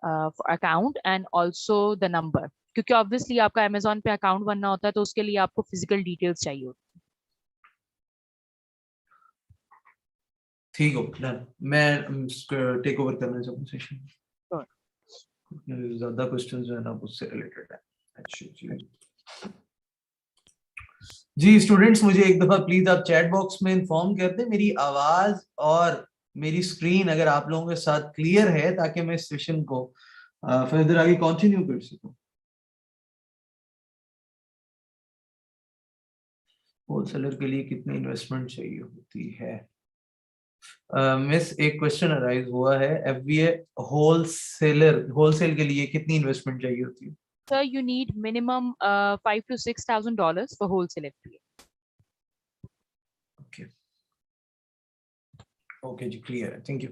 for account and also the number. क्योंकि obviously आपका Amazon पे account बनना होता है तो उसके लिए आपको physical details चाहिए होती है. ठीक हो डन। मैं टेक ओवर करना चाहूँ सेशन। Sure. ज्यादा क्वेश्चंस जो है ना उससे रिलेटेड है। अच्छा जी जी स्टूडेंट्स, मुझे एक दफा प्लीज आप चैट बॉक्स में इन्फॉर्म कर दें मेरी आवाज और मेरी स्क्रीन अगर आप लोगों के साथ क्लियर है, ताकि मैं इस सेशन को फर्दर आगे कंटिन्यू कर सकूं। होलसेलर के लिए कितनी इन्वेस्टमेंट चाहिए होती है? मिस एक क्वेश्चन अराइज हुआ है, एफबीए होलसेल के लिए कितनी इन्वेस्टमेंट चाहिए होती है? Sir, you need minimum $5,000 to $6,000 for wholesale FBA. Okay जी क्लियर है, थैंक यू।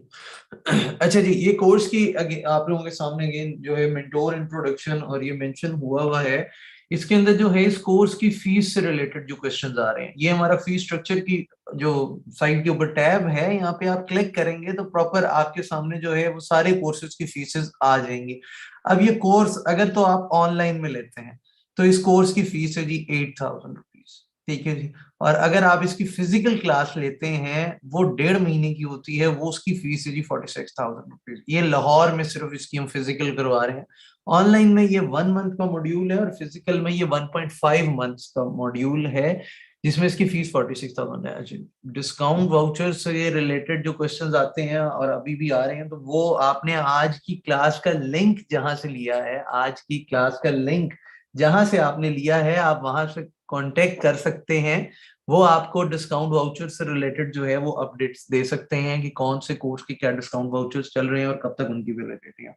अच्छा जी, ये कोर्स की आप लोगों के सामने अगेन जो है मेंटोर इंट्रोडक्शन और ये मेंशन हुआ है। इसके अंदर जो है इस कोर्स की फीस से रिलेटेड जो क्वेश्चंस आ रहे हैं, ये हमारा फीस स्ट्रक्चर की जो साइट के ऊपर टैब है, यहाँ पे आप क्लिक करेंगे तो प्रॉपर आपके सामने जो है वो सारे कोर्सेज की फीसेस आ जाएंगी। अब ये कोर्स अगर तो आप ऑनलाइन में लेते हैं तो इस कोर्स की फीस है जी 8,000 रुपीज, ठीक है जी। और अगर आप इसकी फिजिकल क्लास लेते हैं वो 1.5 महीने की होती है, वो उसकी फीस है जी 46,000 रुपीज। ये लाहौर में सिर्फ इसकी हम फिजिकल करवा रहे हैं। ऑनलाइन में ये 1 मंथ का मॉड्यूल है और फिजिकल में ये 1.5 मंथ्स का मॉड्यूल है, जिसमें इसकी फीस 46,000 है। डिस्काउंट वाउचर से रिलेटेड जो क्वेश्चंस आते हैं और अभी भी आ रहे हैं, तो वो आपने आज की क्लास का लिंक जहां से लिया है, आज की क्लास का लिंक जहां से आपने लिया है, आप वहां से कांटेक्ट कर सकते हैं। वो आपको डिस्काउंट वाउचर से रिलेटेड जो है वो अपडेट्स दे सकते हैं कि कौन से कोर्स के क्या डिस्काउंट वाउचर्स चल रहे हैं और कब तक उनकी वैलिडिटी है।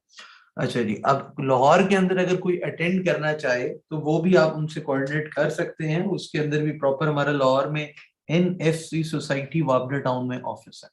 अच्छा जी, अब लाहौर के अंदर अगर कोई अटेंड करना चाहे तो वो भी आप उनसे कोऑर्डिनेट कर सकते हैं। उसके अंदर भी प्रॉपर हमारा लाहौर में NFC सोसाइटी वापडा टाउन में ऑफिस है।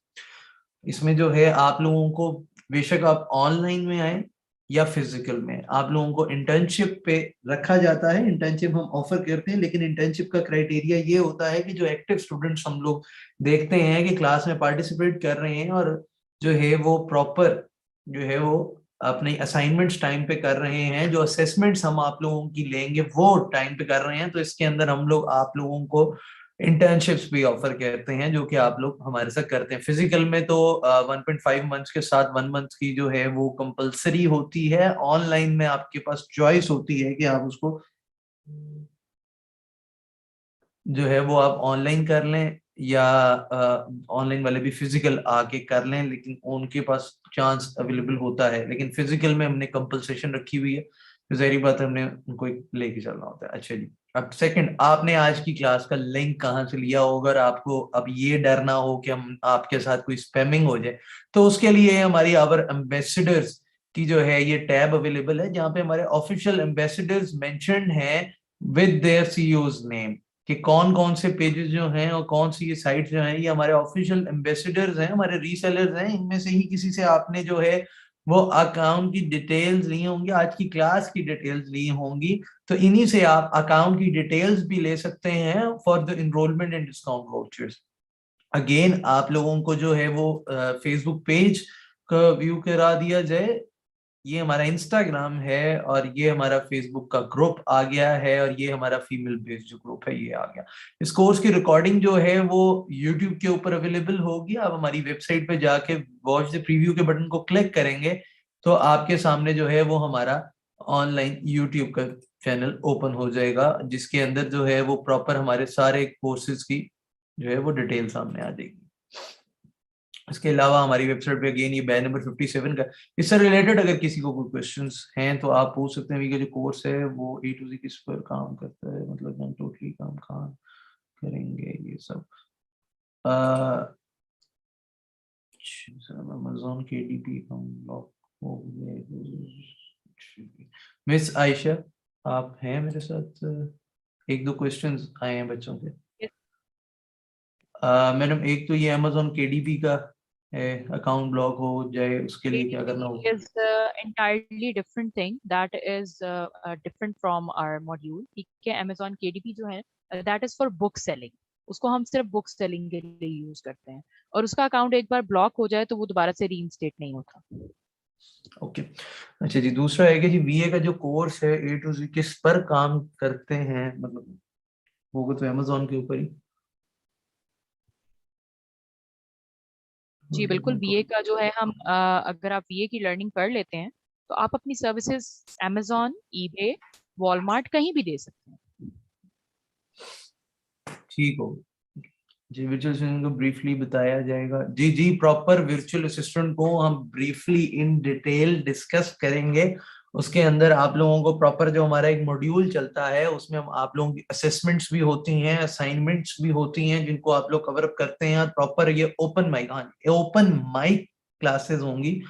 इसमें जो है आप लोगों को बेशक आप ऑनलाइन में आए या फिजिकल में, आप लोगों को इंटर्नशिप पे रखा जाता है। इंटर्नशिप हम ऑफर करते हैं, लेकिन इंटर्नशिप का क्राइटेरिया ये होता है कि जो एक्टिव स्टूडेंट्स हम लोग देखते हैं कि क्लास में पार्टिसिपेट कर रहे हैं और जो है वो प्रॉपर जो है वो अपने असाइनमेंट्स टाइम पे कर रहे हैं, जो असेसमेंट्स हम आप लोगों की लेंगे वो टाइम पे कर रहे हैं, तो इसके अंदर हम लोग आप लोगों को इंटर्नशिप्स भी ऑफर करते हैं, जो कि आप लोग हमारे साथ करते हैं। फिजिकल में तो 1.5 मंथ्स के साथ 1 मंथ की जो है वो कंपलसरी होती है। ऑनलाइन में आपके पास चॉइस होती है कि आप उसको जो है वो आप ऑनलाइन कर लें या ऑनलाइन वाले भी फिजिकल आके कर लें, लेकिन उनके पास चांस अवेलेबल होता है। लेकिन फिजिकल में हमने कंपलसेशन रखी हुई है, तो जहरी बात है हमने उनको लेके चलना होता है। अच्छा जी, अब सेकंड, आपने आज की क्लास का लिंक कहाँ से लिया होगा? और आपको अब ये डर ना हो कि हम आपके साथ कोई स्पैमिंग हो जाए, तो उसके लिए हमारी आवर एम्बेसडर्स की जो है ये टैब अवेलेबल है, जहाँ पे हमारे ऑफिशियल एम्बेसडर्स मेंशन्ड हैं विद देयर CEO's नेम, कि कौन कौन से पेजेस जो हैं और कौन सी ये साइट जो हैं, ये हमारे ऑफिशियल एम्बेसडर्स हैं, हमारे रीसेलर्स हैं, इनमें से ही किसी से आपने जो है वो अकाउंट की डिटेल्स ली होंगी, आज की क्लास की डिटेल्स ली होंगी, तो इन्हीं से आप अकाउंट की डिटेल्स भी ले सकते हैं for the enrollment and discount vouchers. Again आप लोगों को जो है वो फेसबुक पेज का व्यू करा दिया जाए, ये हमारा इंस्टाग्राम है और ये हमारा फेसबुक का ग्रुप आ गया है और ये हमारा फीमेल बेस्ड जो ग्रुप है ये आ गया। इस कोर्स की रिकॉर्डिंग जो है वो यूट्यूब के ऊपर अवेलेबल होगी, आप हमारी वेबसाइट पे जाके वॉच द प्रीव्यू के बटन को क्लिक करेंगे तो आपके सामने जो है वो हमारा ऑनलाइन यूट्यूब का चैनल ओपन हो जाएगा, जिसके अंदर जो है वो प्रॉपर हमारे सारे कोर्सेज की जो है वो डिटेल सामने आ जाएगी। इसके अलावा हमारी वेबसाइट पे अगेन ये बैच नंबर 57 का, इससे रिलेटेड अगर किसी को कोई क्वेश्चंस हैं तो आप पूछ सकते हैं। जो कोर्स है वो A to Z किस पर काम करता है, मतलब हम टोटली काम कहाँ करेंगे ये सब। अमेज़न KDP हम लॉक हो गए। मिस आयशा आप हैं मेरे साथ? एक दो क्वेश्चंस आए हैं बच्चों के। मैडम एक तो ये Amazon KDP का है, अकाउंट ब्लॉक हो जाए उसके लिए क्या करना होगा? KDP is entirely different thing that is different from our module. ठीक है, Amazon KDP जो है that is for book selling. उसको हम सिर्फ बुक सेलिंग के लिए यूज करते हैं और उसका अकाउंट एक बार ब्लॉक हो जाए तो वो दोबारा से रीइंस्टेट नहीं होता। ओके अच्छा जी, दूसरा है कि जी VA का जो कोर्स है A to Z किस पर काम करते हैं, मतलब होगा तो Amazon के ऊपर ही। जी बिल्कुल, बीए का जो है हम अगर आप बीए की लर्निंग कर लेते हैं तो आप अपनी सर्विसेज Amazon, eBay, वॉलमार्ट कहीं भी दे सकते हैं। ठीक हो जी, वर्चुअल असिस्टेंट को ब्रीफली बताया जाएगा। जी जी, प्रॉपर वर्चुअल असिस्टेंट को हम ब्रीफली इन डिटेल डिस्कस करेंगे। उसके अंदर आप लोगों को प्रॉपर जो हमारा एक मॉड्यूल चलता है उसमें हम आप लोगों की असेसमेंट्स भी होती हैं, असाइनमेंट्स भी होती हैं जिनको आप लोग कवर अप करते हैं। प्रॉपर ये ओपन माइक, हाँ ओपन माइक क्लासेस होंगी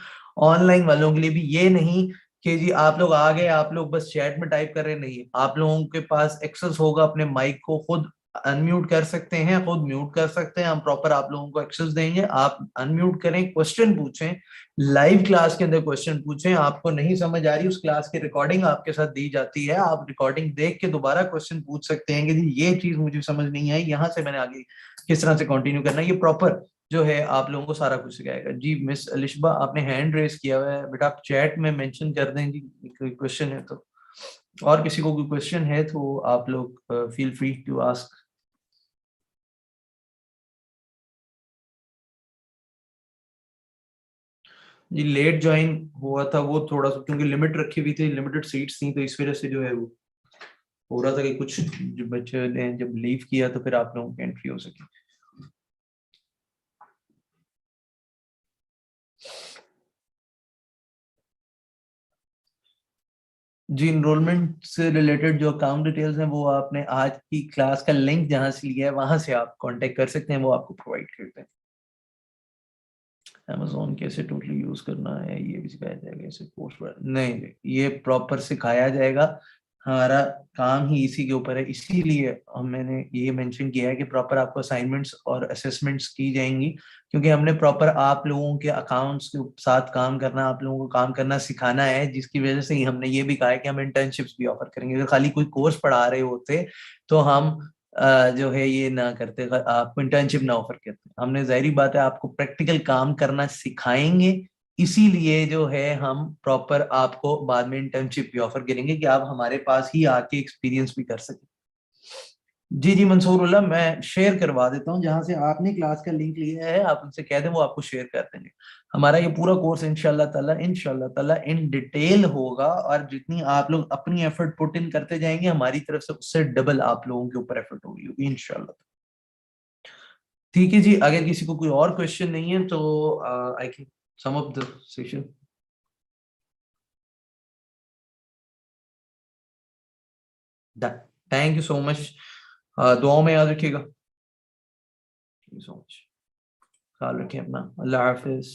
ऑनलाइन वालों के लिए भी। ये नहीं कि जी आप लोग आ गए, आप लोग बस चैट में टाइप कर रहे, नहीं, आप लोगों के पास एक्सेस होगा, अपने माइक को खुद अनम्यूट कर सकते हैं, खुद म्यूट कर सकते हैं, हम प्रॉपर आप लोगों को एक्सेस देंगे। आप अनम्यूट करें, क्वेश्चन पूछें, लाइव क्लास के अंदर क्वेश्चन पूछें। आपको नहीं समझ आ रही उस क्लास की रिकॉर्डिंग आपके साथ दी जाती है, आप रिकॉर्डिंग देख के दोबारा क्वेश्चन पूछ सकते हैं कि जी ये चीज मुझे समझ नहीं आई, यहाँ से मैंने आगे किस तरह से कंटिन्यू करना है। ये प्रॉपर जो है आप लोगों को सारा कुछ सिखाएगा। जी मिस अलिशबा आपने हैंड रेस किया हुआ है, बेटा आप चैट में मेंशन कर दें जी कोई क्वेश्चन है तो, और किसी को कोई क्वेश्चन है तो आप लोग फील फ्री टू आस्क। जी लेट ज्वाइन हुआ था वो थोड़ा सा, क्योंकि लिमिट रखी हुई थी, लिमिटेड सीट्स थी, तो इस वजह से जो है वो हो रहा था कि कुछ जो बच्चे ने जब लीव किया तो फिर आप लोगों की एंट्री हो सकी। जी इनरोलमेंट से रिलेटेड जो अकाउंट डिटेल्स हैं वो आपने आज की क्लास का लिंक जहां से लिया है वहां से आप कांटेक्ट कर सकते हैं, वो आपको प्रोवाइड करते हैं। Amazon कैसे टोटली यूज करना है ये भी सिखाया जाएगा, ऐसे कोर्स पर नहीं, ये प्रॉपर सिखाया जाएगा। हमारा काम ही इसी के ऊपर है, इसीलिए मैंने ये मेंशन किया है कि प्रॉपर आपको असाइनमेंट्स और असेसमेंट्स की जाएंगी, क्योंकि हमने प्रॉपर आप लोगों के अकाउंट्स के साथ काम करना, आप लोगों को काम करना सिखाना है, जिसकी वजह से ही हमने ये भी कहा है कि हम इंटर्नशिप्स भी ऑफर करेंगे। अगर खाली कोई कोर्स पढ़ा रहे होते तो हम जो है ये ना करते, आपको इंटर्नशिप ना ऑफर करते। हमने जाहिर बात है आपको प्रैक्टिकल काम करना सिखाएंगे, इसीलिए जो है हम प्रॉपर आपको बाद में इंटर्नशिप भी ऑफर करेंगे कि आप हमारे पास ही आके एक्सपीरियंस भी कर सकें। जी जी मंसूरुल्लाह, मैं शेयर करवा देता हूँ, जहां से आपने क्लास का लिंक लिया है आप उनसे कह दें वो आपको शेयर कर देंगे। हमारा ये पूरा कोर्स इंशाल्लाह ताला इन डिटेल होगा, और जितनी आप लोग अपनी एफर्ट पुट इन करते जाएंगे हमारी तरफ से उससे डबल आप लोगों के ऊपर एफर्ट होगी इंशाल्लाह। ठीक है जी, अगर किसी को कोई और क्वेश्चन नहीं है तो I can sum up the session. Thank you so much, दुआओं में याद रखिएगा। थैंक यू सो मच, ख्याल रखिए अपना, अल्लाह हाफिज।